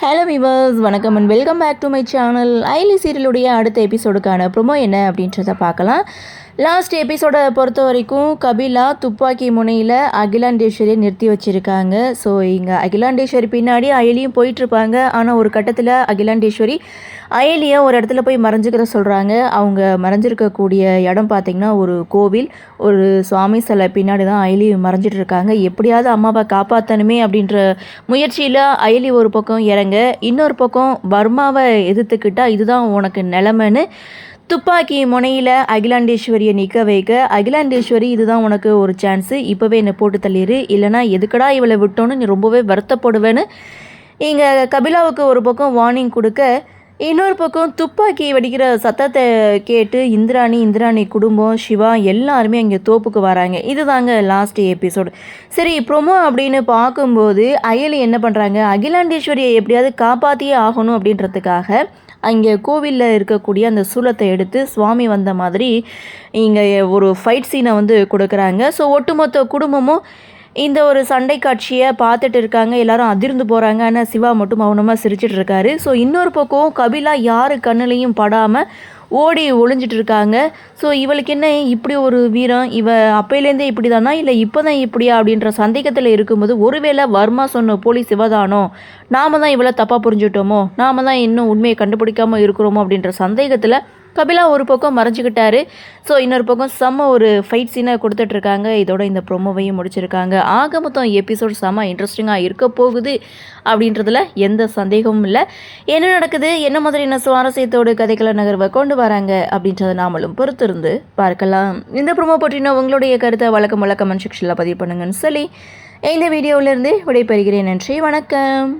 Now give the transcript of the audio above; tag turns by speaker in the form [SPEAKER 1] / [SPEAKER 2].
[SPEAKER 1] Hello viewers, வணக்கம் and welcome back to my channel. Aili சீரியலுடைய அடுத்த எபிசோடுக்கான ப்ரொமோ என்ன அப்படின்றத பார்க்கலாம். லாஸ்ட் எபிசோடை பொறுத்த வரைக்கும் கபிலா துப்பாக்கி முனையில் அகிலாண்டேஸ்வரியை நிறுத்தி வச்சுருக்காங்க. ஸோ இங்கே அகிலாண்டேஸ்வரி பின்னாடி அயலியும் போயிட்டுருப்பாங்க. ஆனால் ஒரு கட்டத்தில் அகிலாண்டேஸ்வரி அயலியை ஒரு இடத்துல போய் மறைஞ்சிக்கிற சொல்கிறாங்க. அவங்க மறைஞ்சிருக்கக்கூடிய இடம் பார்த்திங்கன்னா ஒரு கோவில், ஒரு சுவாமி சிலை பின்னாடி தான் அயலி மறைஞ்சிட்டு இருக்காங்க. எப்படியாவது அம்மாவை காப்பாற்றணுமே அப்படின்ற முயற்சியில் அயலி ஒரு பக்கம் இறங்க, இன்னொரு பக்கம் வர்மாவை எதிர்த்துக்கிட்டா இதுதான் உனக்கு நிலமைன்னு துப்பாக்கி முனையில் அகிலாண்டேஸ்வரியை நிற்க வைக்க, அகிலாண்டேஸ்வரி இதுதான் உனக்கு ஒரு சான்ஸு, இப்போவே என்னை போட்டு தள்ளிடு, இல்லைனா எதுக்கடா இவளை விட்டோன்னு நீ ரொம்பவே வருத்தப்படுவேன்னு இங்கே கபிலாவுக்கு ஒரு பக்கம் வார்னிங் கொடுக்க, இன்னொரு பக்கம் துப்பாக்கி வெடிக்கிற சத்தத்தை கேட்டு இந்திராணி குடும்பம், சிவா எல்லாருமே அங்கே தோப்புக்கு வராங்க. இதுதாங்க லாஸ்ட் எபிசோடு. சரி, ப்ரொமோ அப்படின்னு பார்க்கும்போது அயலி என்ன பண்ணுறாங்க, அகிலாண்டேஸ்வரியை எப்படியாவது காப்பாற்றியே ஆகணும் அப்படின்றதுக்காக அங்கே கோவிலில் இருக்கக்கூடிய அந்த சூலத்தை எடுத்து சுவாமி வந்த மாதிரி இங்கே ஒரு ஃபைட் சீனை வந்து கொடுக்குறாங்க. ஸோ ஒட்டுமொத்த குடும்பமும் இந்த ஒரு சண்டை காட்சியை பார்த்துட்டு இருக்காங்க. எல்லாரும் அதிர்ந்து போகிறாங்க. ஆனால் சிவா மட்டும் மௌனமாக சிரிச்சிட்டு இருக்காரு. ஸோ இன்னொரு பக்கம் கபிலா யார் கண்ணுலையும் படாமல் ஓடி ஒளிஞ்சிட்டு இருக்காங்க. ஸோ இவளுக்கு என்ன இப்படி ஒரு வீரம், இவ அப்பையிலேருந்தே இப்படி தானா இல்லை இப்போ தான் இப்படியா அப்படின்ற சந்தேகத்தில் இருக்கும்போது, ஒருவேளை வர்மா சொன்ன போலீஸ் இவதானோ, நாம தான் இவளை தப்பாக புரிஞ்சுட்டோமோ, நாம தான் இன்னும் உண்மையை கண்டுபிடிக்காமல் இருக்கிறோமோ அப்படின்ற சந்தேகத்தில் கபிலா ஒரு பக்கம் மறைஞ்சிக்கிட்டாரு. ஸோ இன்னொரு பக்கம் செம்ம ஒரு ஃபைட் சீனை கொடுத்துட்ருக்காங்க. இதோட இந்த ப்ரொமோவையும் முடிச்சிருக்காங்க. ஆக மொத்தம் எபிசோட் செம்ம இன்ட்ரெஸ்டிங்காக இருக்க போகுது அப்படின்றதுல எந்த சந்தேகமும் இல்லை. என்ன நடக்குது, என்ன மாதிரியான சுவாரஸ்யத்தோடு கதைகளை நகர்வை கொண்டு வராங்க அப்படின்றத நாமளும் பொறுத்திருந்து பார்க்கலாம். இந்த ப்ரொமோ பற்றின உங்களுடைய கருத்தை வழக்கம் கமெண்ட் செக்ஷனில் பதிவு பண்ணுங்கன்னு சொல்லி இந்த வீடியோவிலேருந்து விடைபெறுகிறேன். நன்றி, வணக்கம்.